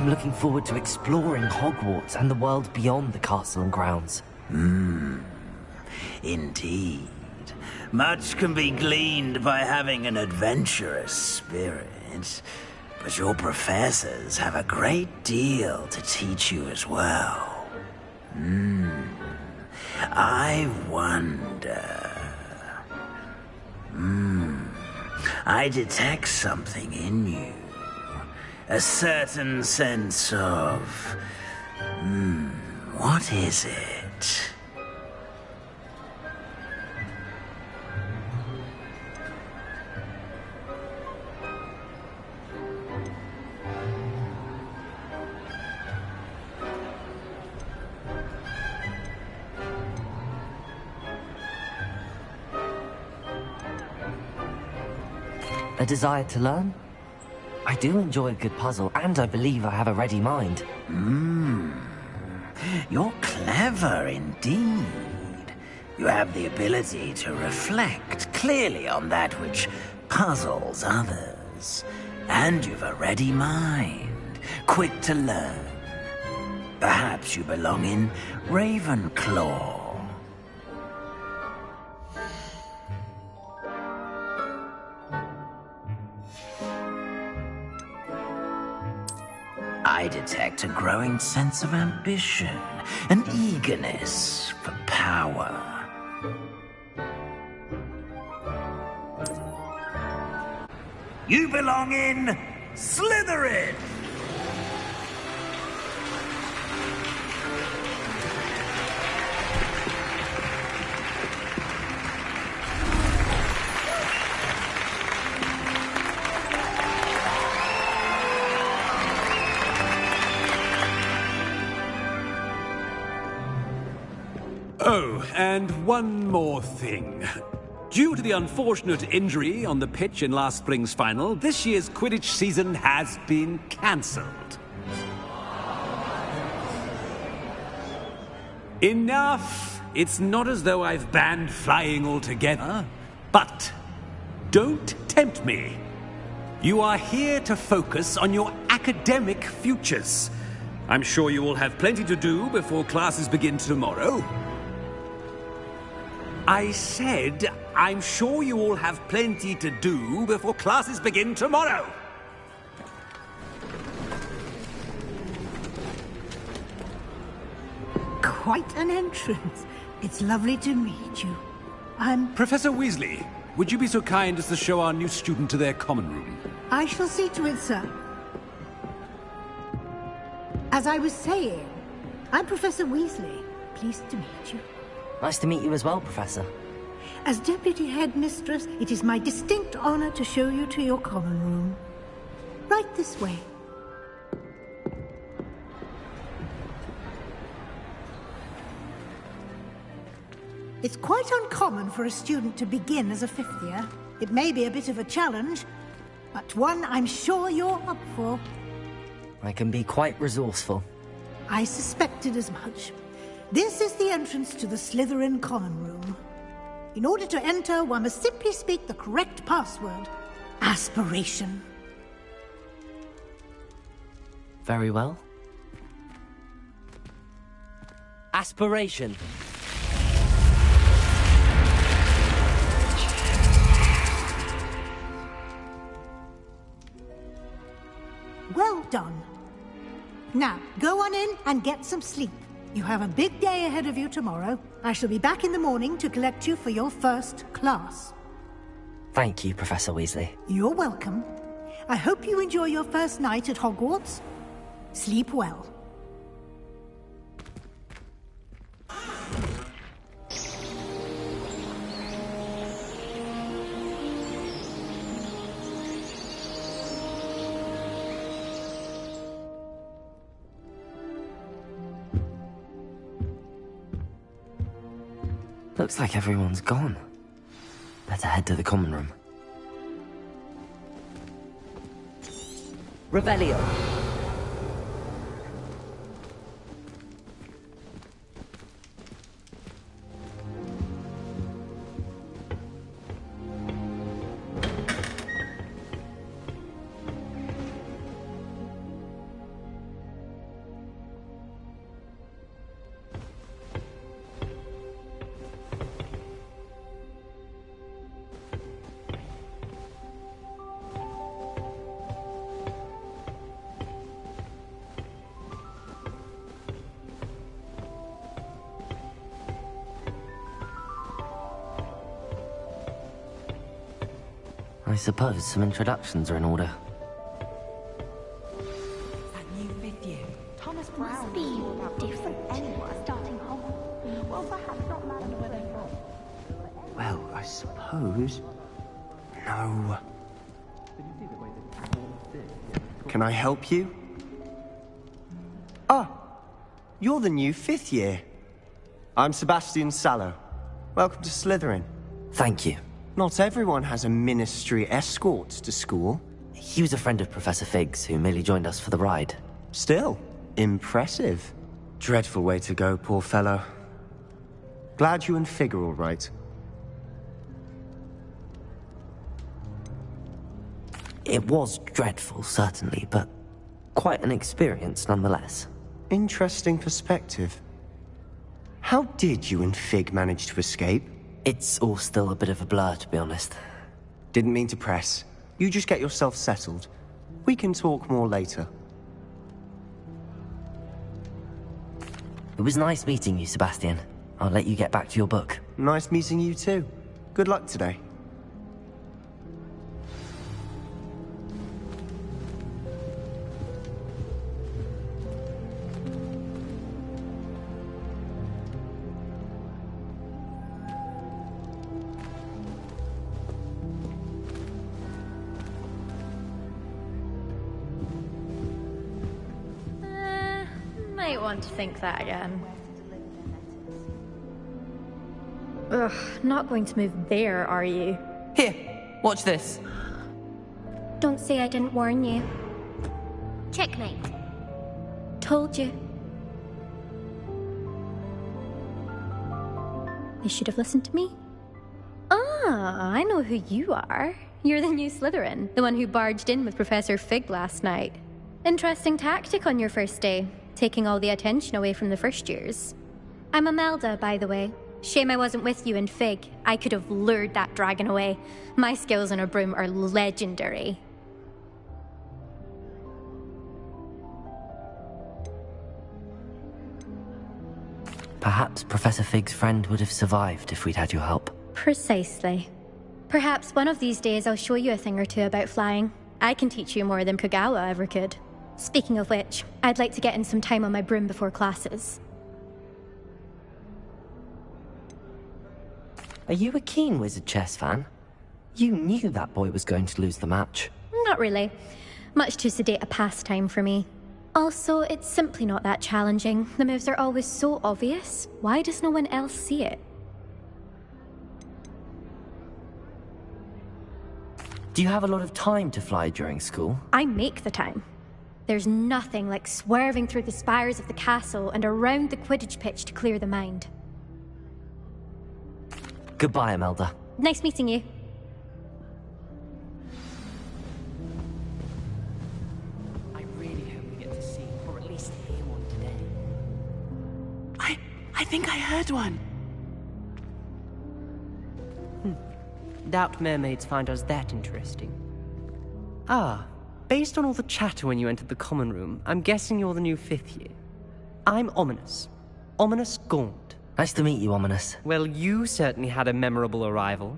I'm looking forward to exploring Hogwarts and the world beyond the castle and grounds. Indeed. Much can be gleaned by having an adventurous spirit, but your professors have a great deal to teach you as well. I wonder... I detect something in you. A certain sense of... what is it? A desire to learn? I do enjoy a good puzzle, and I believe I have a ready mind. You're clever indeed. You have the ability to reflect clearly on that which puzzles others. And you've a ready mind, quick to learn. Perhaps you belong in Ravenclaw. I detect a growing sense of ambition, an eagerness for power. You belong in Slytherin! Oh, and one more thing. Due to the unfortunate injury on the pitch in last spring's final, this year's Quidditch season has been cancelled. Enough! It's not as though I've banned flying altogether. But don't tempt me. You are here to focus on your academic futures. I'm sure you will have plenty to do before classes begin tomorrow. I said, I'm sure you all have plenty to do before classes begin tomorrow. Quite an entrance. It's lovely to meet you. I'm... Professor Weasley, would you be so kind as to show our new student to their common room? I shall see to it, sir. As I was saying, I'm Professor Weasley. Pleased to meet you. Nice to meet you as well, Professor. As Deputy Headmistress, it is my distinct honor to show you to your common room. Right this way. It's quite uncommon for a student to begin as a fifth year. It may be a bit of a challenge, but one I'm sure you're up for. I can be quite resourceful. I suspected as much. This is the entrance to the Slytherin common room. In order to enter, one must simply speak the correct password. Aspiration. Very well. Aspiration. Well done. Now, go on in and get some sleep. You have a big day ahead of you tomorrow. I shall be back in the morning to collect you for your first class. Thank you, Professor Weasley. You're welcome. I hope you enjoy your first night at Hogwarts. Sleep well. Looks like everyone's gone. Better head to the common room. Revelio. I suppose some introductions are in order. That new fifth year. Thomas Brown. Must be different anyway, starting Hogwarts. Well, perhaps not Madam Webber. Well, I suppose... No. Can I help you? Ah, you're the new fifth year. I'm Sebastian Sallow. Welcome to Slytherin. Thank you. Not everyone has a ministry escort to school. He was a friend of Professor Fig's who merely joined us for the ride. Still, impressive. Dreadful way to go, poor fellow. Glad you and Fig are all right. It was dreadful, certainly, but quite an experience nonetheless. Interesting perspective. How did you and Fig manage to escape? It's all still a bit of a blur, to be honest. Didn't mean to press. You just get yourself settled. We can talk more later. It was nice meeting you, Sebastian. I'll let you get back to your book. Nice meeting you too. Good luck today. Might want to think that again. Ugh, not going to move there, are you? Here, watch this. Don't say I didn't warn you. Checkmate. Told you. You should have listened to me. Ah, I know who you are. You're the new Slytherin, the one who barged in with Professor Fig last night. Interesting tactic on your first day, taking all the attention away from the first years. I'm Imelda, by the way. Shame I wasn't with you and Fig. I could have lured that dragon away. My skills on a broom are legendary. Perhaps Professor Fig's friend would have survived if we'd had your help. Precisely. Perhaps one of these days I'll show you a thing or two about flying. I can teach you more than Kagawa ever could. Speaking of which, I'd like to get in some time on my broom before classes. Are you a keen Wizard chess fan? You knew that boy was going to lose the match. Not really. Much too sedate a pastime for me. Also, it's simply not that challenging. The moves are always so obvious. Why does no one else see it? Do you have a lot of time to fly during school? I make the time. There's nothing like swerving through the spires of the castle and around the Quidditch pitch to clear the mind. Goodbye, Imelda. Nice meeting you. I really hope we get to see, or at least hear one today. I think I heard one. Doubt mermaids find us that interesting. Ah, based on all the chatter when you entered the common room, I'm guessing you're the new fifth year. I'm Ominous. Ominous Gaunt. Nice to meet you, Ominous. Well, you certainly had a memorable arrival.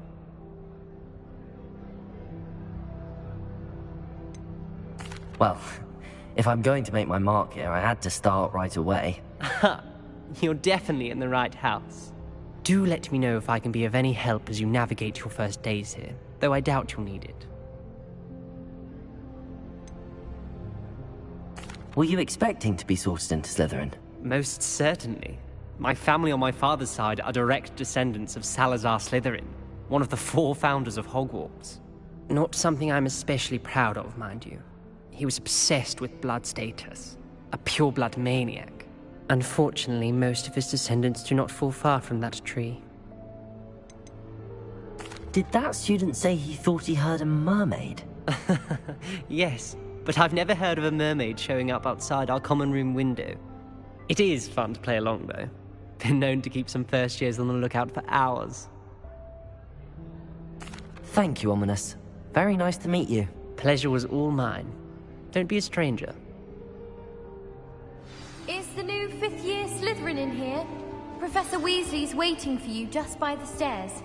Well, if I'm going to make my mark here, I had to start right away. Ha! You're definitely in the right house. Do let me know if I can be of any help as you navigate your first days here, though I doubt you'll need it. Were you expecting to be sorted into Slytherin? Most certainly. My family on my father's side are direct descendants of Salazar Slytherin, one of the 4 founders of Hogwarts. Not something I'm especially proud of, mind you. He was obsessed with blood status, a pure-blood maniac. Unfortunately, most of his descendants do not fall far from that tree. Did that student say he thought he heard a mermaid? Yes, but I've never heard of a mermaid showing up outside our common room window. It is fun to play along, though. Been known to keep some first years on the lookout for hours. Thank you, Ominous. Very nice to meet you. Pleasure was all mine. Don't be a stranger. Is the new 5th year Slytherin in here? Professor Weasley's waiting for you just by the stairs.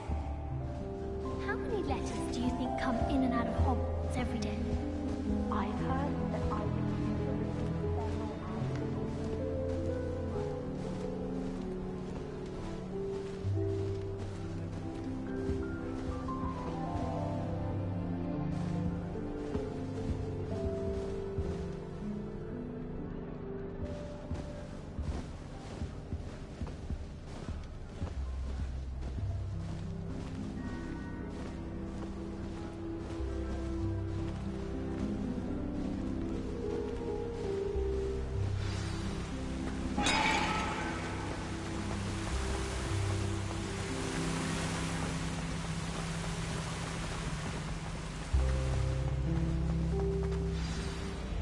How many letters do you think come in and out every day. I've heard that I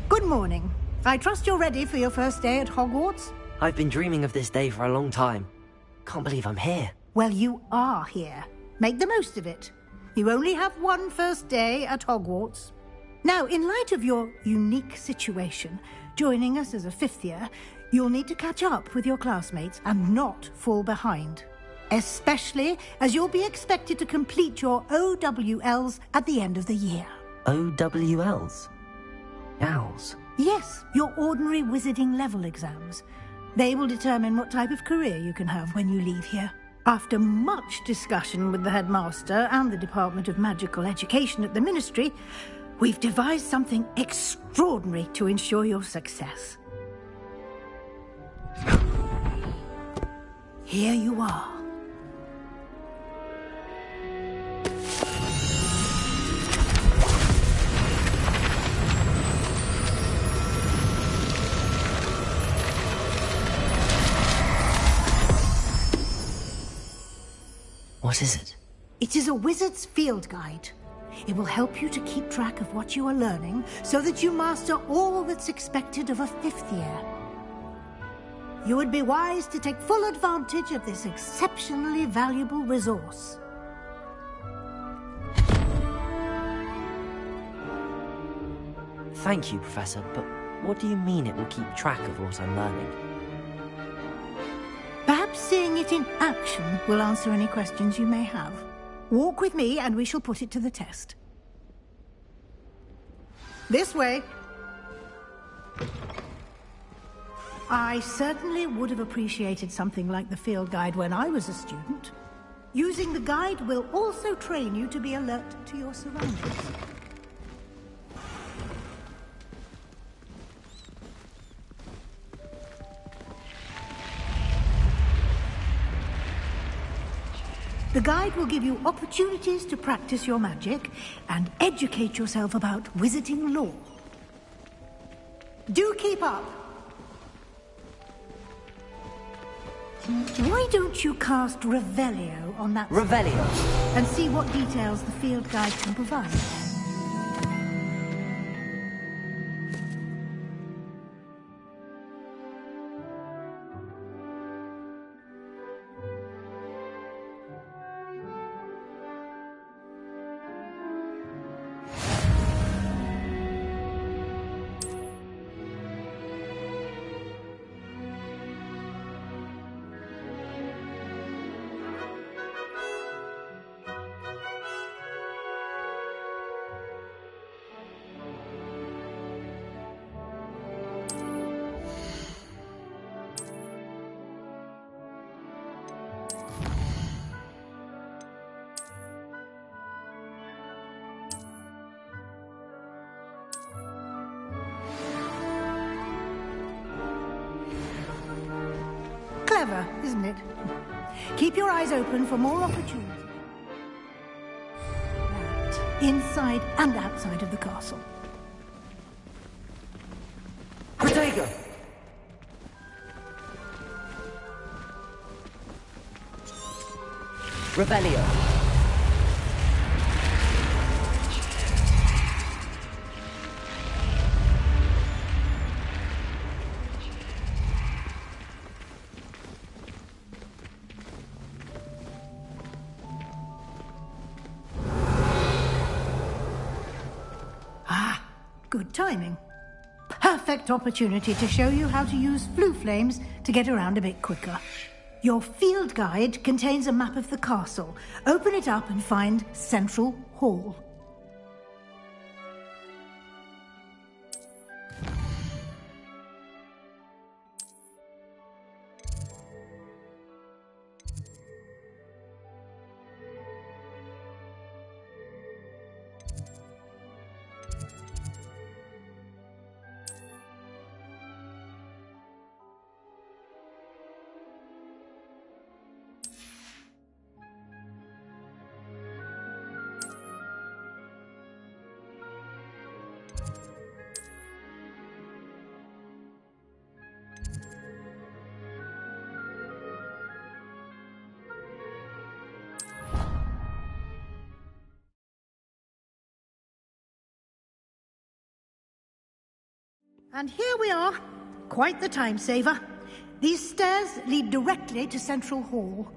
Good morning. I trust you're ready for your first day at Hogwarts? I've been dreaming of this day for a long time. Can't believe I'm here. Well, you are here. Make the most of it. You only have one first day at Hogwarts. Now, in light of your unique situation, joining us as a fifth year, you'll need to catch up with your classmates and not fall behind. Especially as you'll be expected to complete your OWLs at the end of the year. OWLs? Owls? Yes, your ordinary wizarding level exams. They will determine what type of career you can have when you leave here. After much discussion with the headmaster and the Department of Magical Education at the Ministry, we've devised something extraordinary to ensure your success. Here you are. What is it? It is a wizard's field guide. It will help you to keep track of what you are learning so that you master all that's expected of a fifth year. You would be wise to take full advantage of this exceptionally valuable resource. Thank you, Professor, but what do you mean it will keep track of what I'm learning? Perhaps seeing it in action will answer any questions you may have. Walk with me and we shall put it to the test. This way. I certainly would have appreciated something like the field guide when I was a student. Using the guide will also train you to be alert to your surroundings. The guide will give you opportunities to practice your magic and educate yourself about wizarding lore. Do keep up! Why don't you cast Revelio on that... Revelio? And see what details the field guide can provide. Clever, isn't it? Keep your eyes open for more opportunities. That, inside and outside of the castle. Protego! Revelio! Good timing. Perfect opportunity to show you how to use flue flames to get around a bit quicker. Your field guide contains a map of the castle. Open it up and find Central Hall. And here we are. Quite the time saver. These stairs lead directly to Central Hall.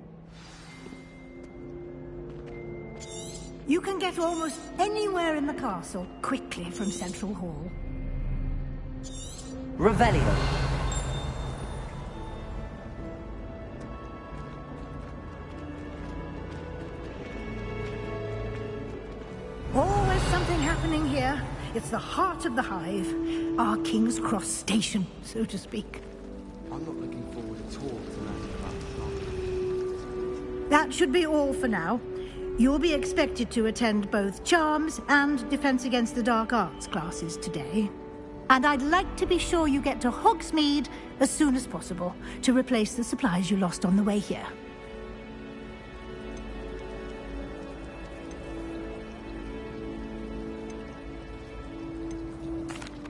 You can get almost anywhere in the castle quickly from Central Hall. Revelio. Always something happening here. It's the heart of the Hive. Our King's Cross station, so to speak. I'm not looking forward at all to learning about the That should be all for now. You'll be expected to attend both Charms and Defense Against the Dark Arts classes today. And I'd like to be sure you get to Hogsmeade as soon as possible to replace the supplies you lost on the way here.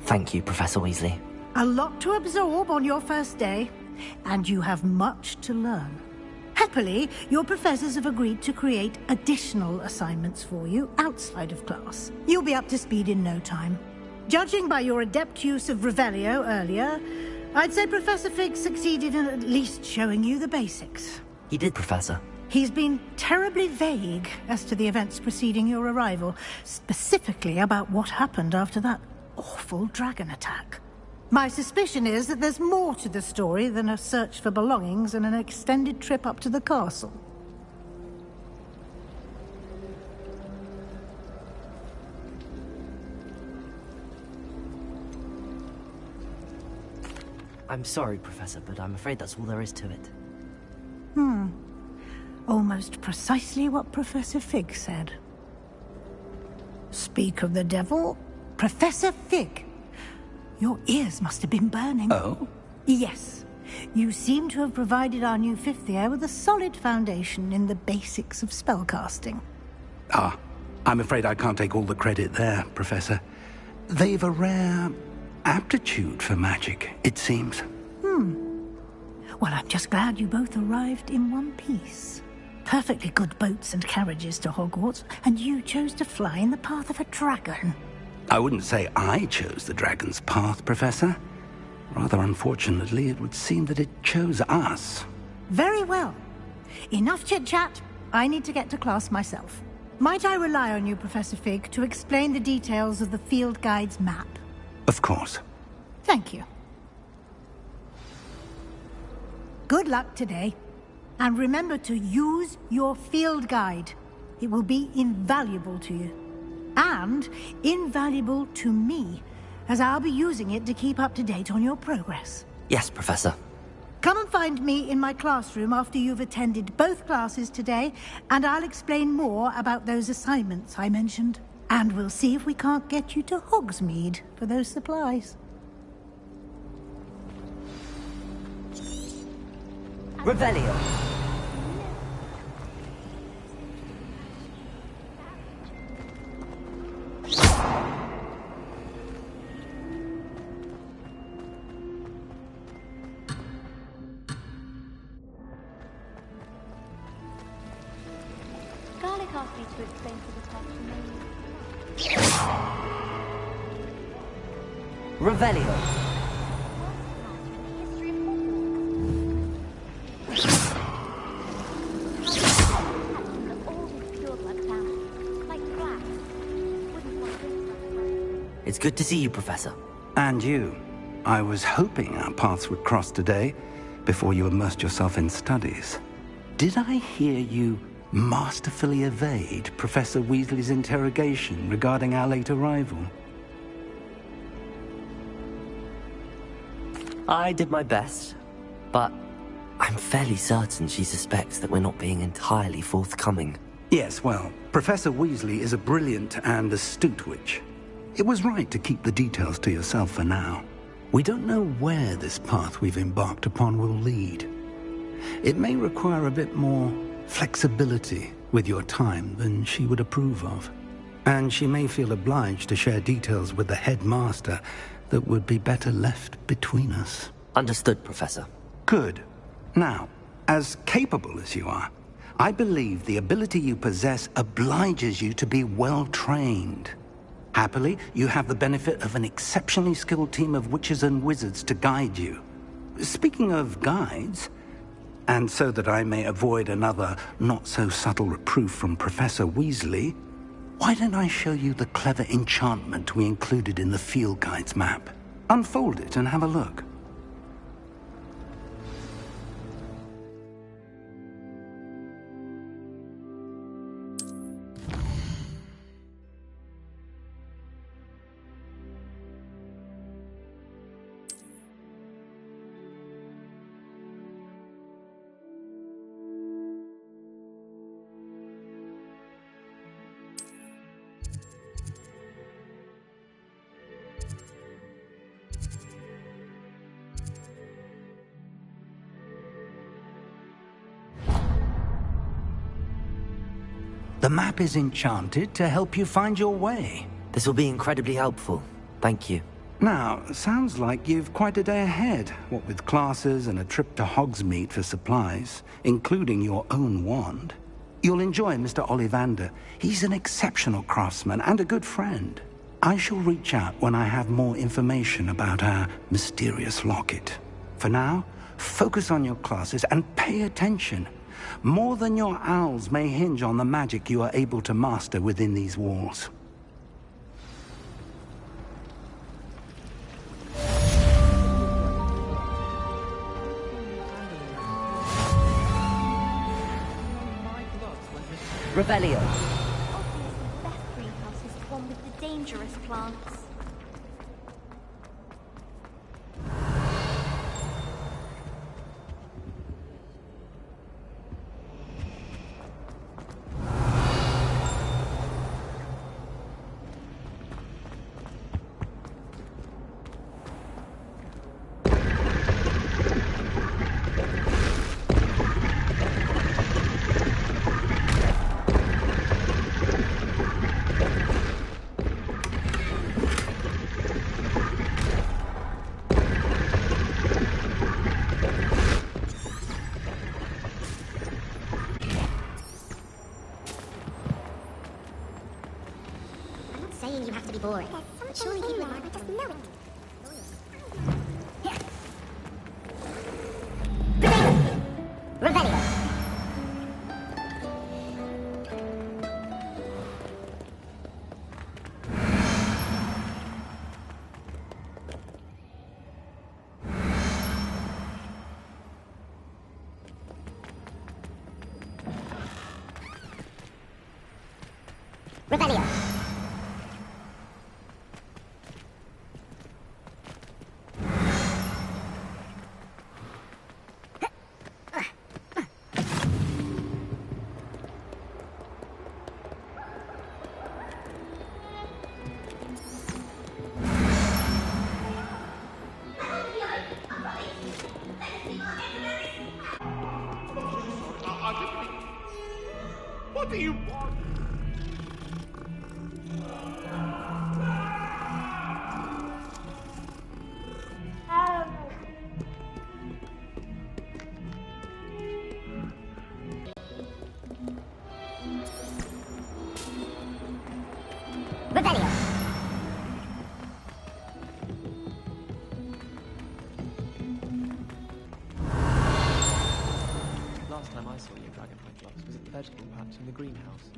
Thank you, Professor Weasley. A lot to absorb on your first day, and you have much to learn. Happily, your professors have agreed to create additional assignments for you outside of class. You'll be up to speed in no time. Judging by your adept use of Revelio earlier, I'd say Professor Fig succeeded in at least showing you the basics. He did, Professor. He's been terribly vague as to the events preceding your arrival, specifically about what happened after that awful dragon attack. My suspicion is that there's more to the story than a search for belongings and an extended trip up to the castle. I'm sorry, Professor, but I'm afraid that's all there is to it. Almost precisely what Professor Fig said. Speak of the devil, Professor Fig. Your ears must have been burning. Oh? Yes. You seem to have provided our new fifth year with a solid foundation in the basics of spellcasting. Ah, I'm afraid I can't take all the credit there, Professor. They've a rare aptitude for magic, it seems. Well, I'm just glad you both arrived in one piece. Perfectly good boats and carriages to Hogwarts, and you chose to fly in the path of a dragon. I wouldn't say I chose the dragon's path, Professor. Rather unfortunately, it would seem that it chose us. Very well. Enough chit-chat. I need to get to class myself. Might I rely on you, Professor Fig, to explain the details of the field guide's map? Of course. Thank you. Good luck today. And remember to use your field guide. It will be invaluable to you. And invaluable to me, as I'll be using it to keep up to date on your progress. Yes, Professor. Come and find me in my classroom after you've attended both classes today, and I'll explain more about those assignments I mentioned. And we'll see if we can't get you to Hogsmeade for those supplies. Revelio. Garlic asked me to explain to the top Revelio. history of Hogwarts. All these pure blood families, like glass. Wouldn't want this. It's good to see you, Professor. And you. I was hoping our paths would cross today, before you immersed yourself in studies. Did I hear you masterfully evade Professor Weasley's interrogation regarding our late arrival? I did my best, but I'm fairly certain she suspects that we're not being entirely forthcoming. Yes, well, Professor Weasley is a brilliant and astute witch. It was right to keep the details to yourself for now. We don't know where this path we've embarked upon will lead. It may require a bit more flexibility with your time than she would approve of. And she may feel obliged to share details with the headmaster that would be better left between us. Understood, Professor. Good. Now, as capable as you are, I believe the ability you possess obliges you to be well trained. Happily, you have the benefit of an exceptionally skilled team of witches and wizards to guide you. Speaking of guides, and so that I may avoid another not-so-subtle reproof from Professor Weasley, why don't I show you the clever enchantment we included in the field guide's map? Unfold it and have a look. The map is enchanted to help you find your way. This will be incredibly helpful. Thank you. Now, sounds like you've quite a day ahead, what with classes and a trip to Hogsmeade for supplies, including your own wand. You'll enjoy Mr. Ollivander. He's an exceptional craftsman and a good friend. I shall reach out when I have more information about our mysterious locket. For now, focus on your classes and pay attention. More than your owls may hinge on the magic you are able to master within these walls. Revelio. Obviously, the best greenhouse is the one with the dangerous plants. Saying you have to be bored. Surely people would just know it. Revelio. Revelio. What do you want? Revelio. Last time I saw your dragonfly gloves was at the vegetable patch in the greenhouse.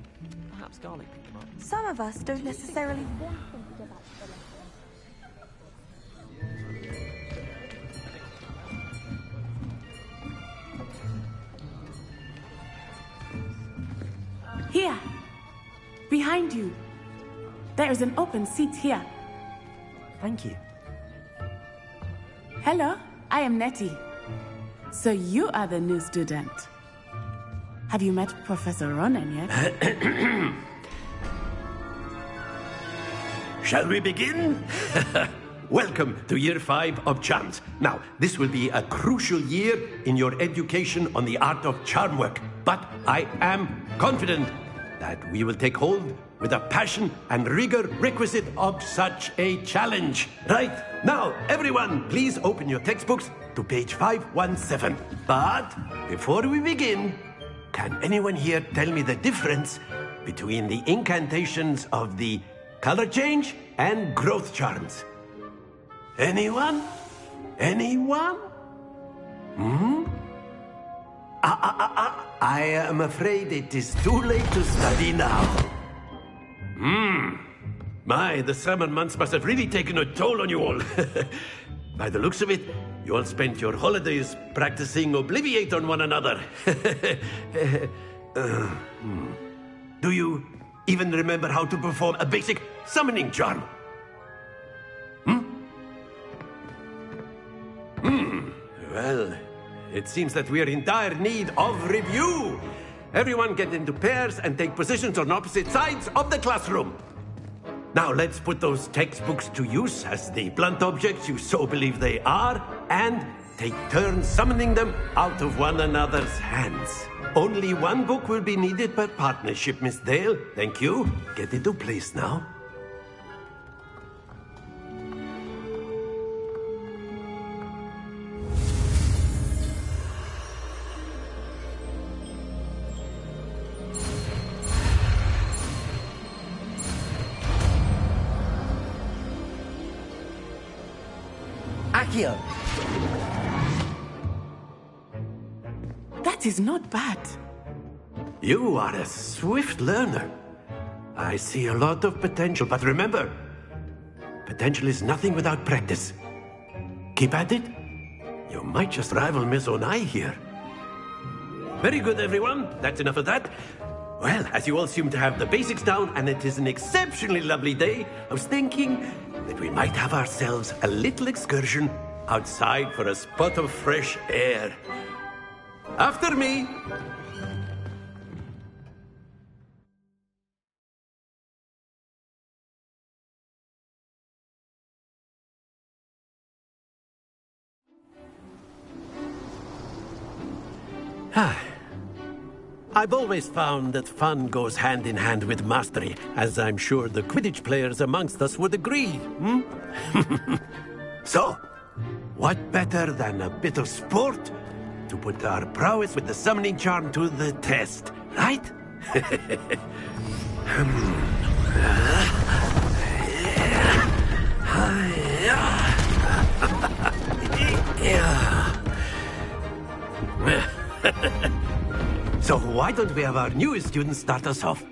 Perhaps garlic picked them up. Some of us don't necessarily want them to give us the lesson. Here! Behind you! There is an open seat here. Thank you. Hello, I am Nettie. So you are the new student. Have you met Professor Ronan yet? Shall we begin? Welcome to Year 5 of Charms. Now, this will be a crucial year in your education on the art of charm work, but I am confident that we will take hold with the passion and rigor requisite of such a challenge. Right, now, everyone, please open your textbooks to page 517. But before we begin, can anyone here tell me the difference between the incantations of the color change, and growth charms. Anyone? Anyone? I am afraid it is too late to study now. The summer months must have really taken a toll on you all. By the looks of it, you all spent your holidays practicing Obliviate on one another. Do you even remember how to perform a basic summoning charm? Well, it seems that we are in dire need of review. Everyone get into pairs and take positions on opposite sides of the classroom. Now let's put those textbooks to use as the blunt objects you so believe they are, and take turns summoning them out of one another's hands. Only one book will be needed per partnership, Miss Dale. Thank you. Get into place now. Accio! That is not bad. You are a swift learner. I see a lot of potential, but remember, potential is nothing without practice. Keep at it. You might just rival Miss Onai here. Very good, everyone. That's enough of that. Well, as you all seem to have the basics down, and it is an exceptionally lovely day, I was thinking that we might have ourselves a little excursion outside for a spot of fresh air. After me. I've always found that fun goes hand in hand with mastery, as I'm sure the Quidditch players amongst us would agree. So, what better than a bit of sport to put our prowess with the summoning charm to the test, right? So why don't we have our newest student start us off?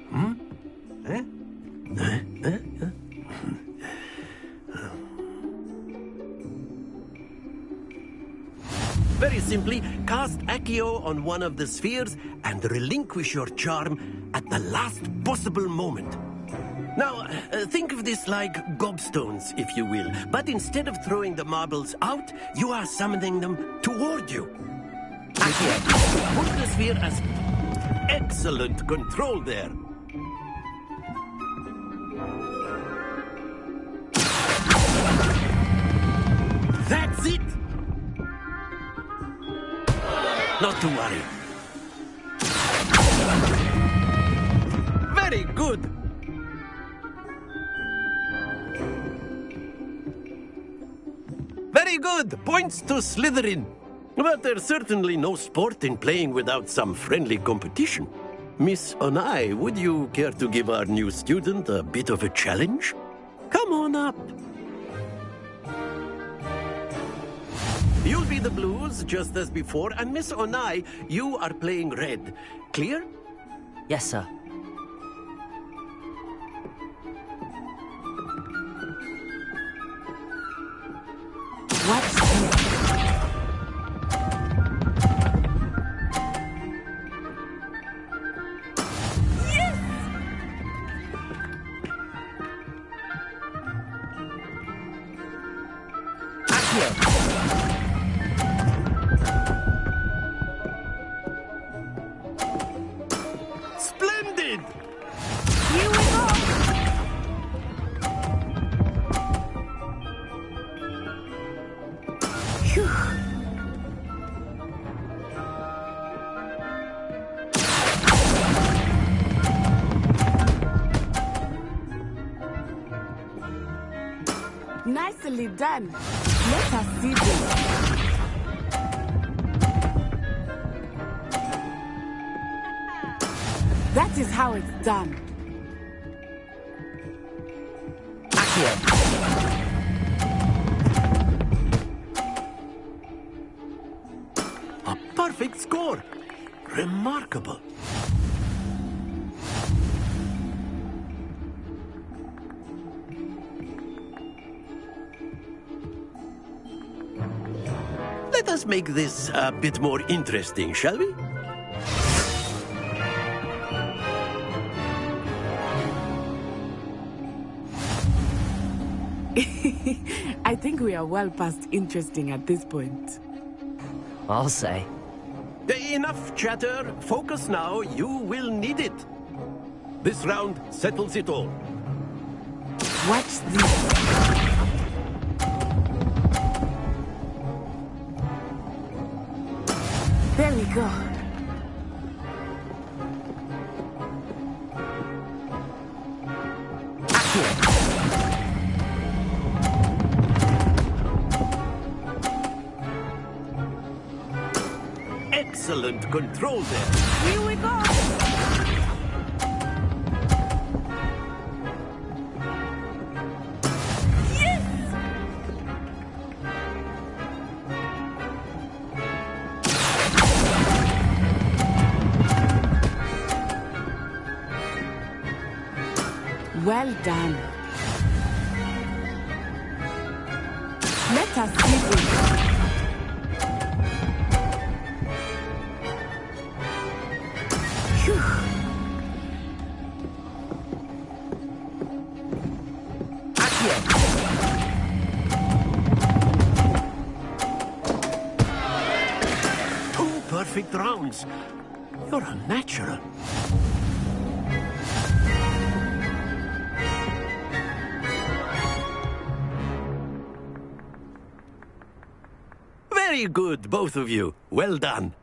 Very simply, cast Accio on one of the spheres and relinquish your charm at the last possible moment. Now, think of this like gobstones, if you will, but instead of throwing the marbles out, you are summoning them toward you. Accio, put the sphere as excellent control there. That's it! Not to worry. Very good! Very good! Points to Slytherin. But there's certainly no sport in playing without some friendly competition. Miss Onai, would you care to give our new student a bit of a challenge? Come on up. You'll be the blues, just as before, and Miss Onai, you are playing red. Clear? Yes, sir. Splendid! Here we go! Phew. Nicely done. Let us see this. That is how it's done. perfect score. Remarkable. Let us make this a bit more interesting, shall we? I think we are well past interesting at this point. I'll say. Enough chatter. Focus now. You will need it. This round settles it all. Watch this. There we go. Excellent control there. Here we go. Well done. Let us see this. Two perfect rounds. You're a natural. Very good, both of you. Well done.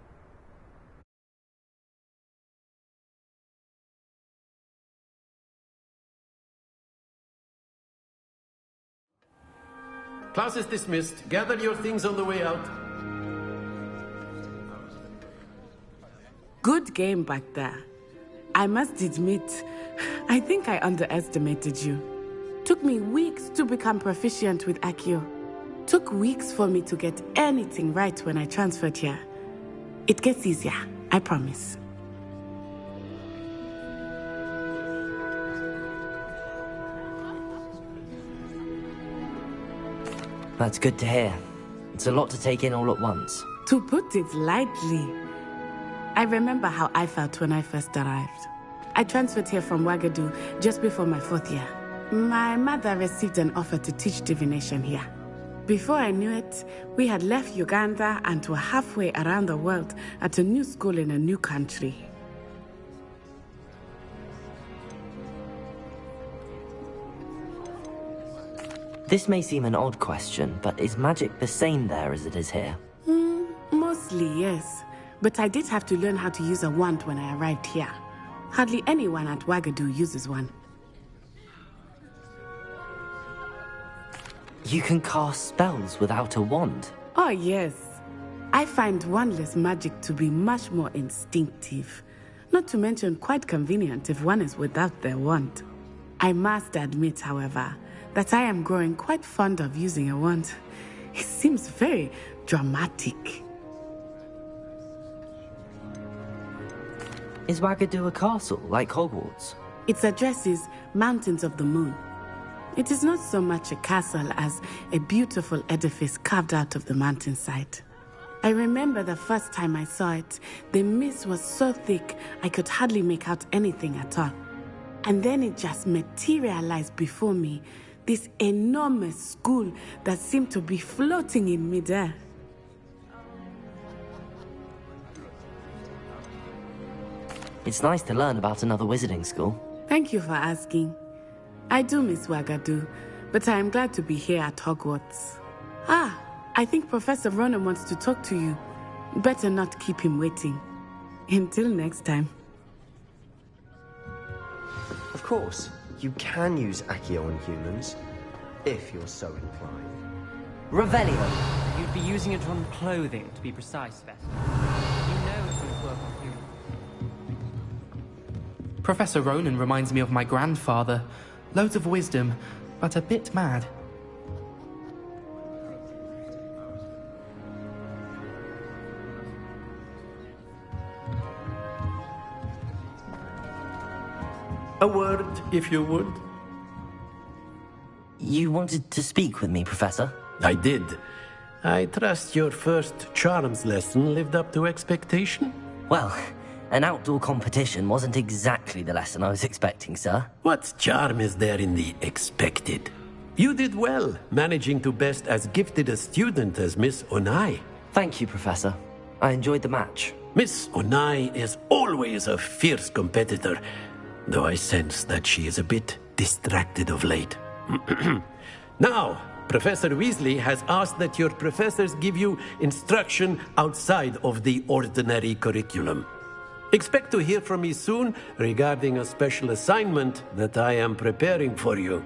Class is dismissed. Gather your things on the way out. Good game back there. I must admit, I think I underestimated you. Took me weeks to become proficient with Accio. Took weeks for me to get anything right when I transferred here. It gets easier, I promise. That's good to hear. It's a lot to take in all at once. To put it lightly, I remember how I felt when I first arrived. I transferred here from Ouagadougou just before my 4th year. My mother received an offer to teach divination here. Before I knew it, we had left Uganda and were halfway around the world at a new school in a new country. This may seem an odd question, but is magic the same there as it is here? Mostly, yes. But I did have to learn how to use a wand when I arrived here. Hardly anyone at Ouagadougou uses one. You can cast spells without a wand? Oh, yes. I find wandless magic to be much more instinctive. Not to mention quite convenient if one is without their wand. I must admit, however, that I am growing quite fond of using a wand. It seems very dramatic. Is Ouagadougou a castle, like Hogwarts? Its address is Mountains of the Moon. It is not so much a castle as a beautiful edifice carved out of the mountainside. I remember the first time I saw it, the mist was so thick I could hardly make out anything at all. And then it just materialized before me, this enormous school that seemed to be floating in midair. It's nice to learn about another wizarding school. Thank you for asking. I do miss Ouagadougou, but I am glad to be here at Hogwarts. I think Professor Ronan wants to talk to you. Better not keep him waiting. Until next time. Of course, you can use Accio on humans, if you're so inclined. Revelio! You'd be using it on clothing, to be precise, Vesta. You know it wouldn't work on humans. Professor Ronan reminds me of my grandfather. Loads of wisdom, but a bit mad. A word, if you would. You wanted to speak with me, Professor? I did. I trust your first charms lesson lived up to expectation? Well, an outdoor competition wasn't exactly the lesson I was expecting, sir. What charm is there in the expected? You did well, managing to best as gifted a student as Miss Onai. Thank you, Professor. I enjoyed the match. Miss Onai is always a fierce competitor, though I sense that she is a bit distracted of late. Now, Professor Weasley has asked that your professors give you instruction outside of the ordinary curriculum. Expect to hear from me soon regarding a special assignment that I am preparing for you.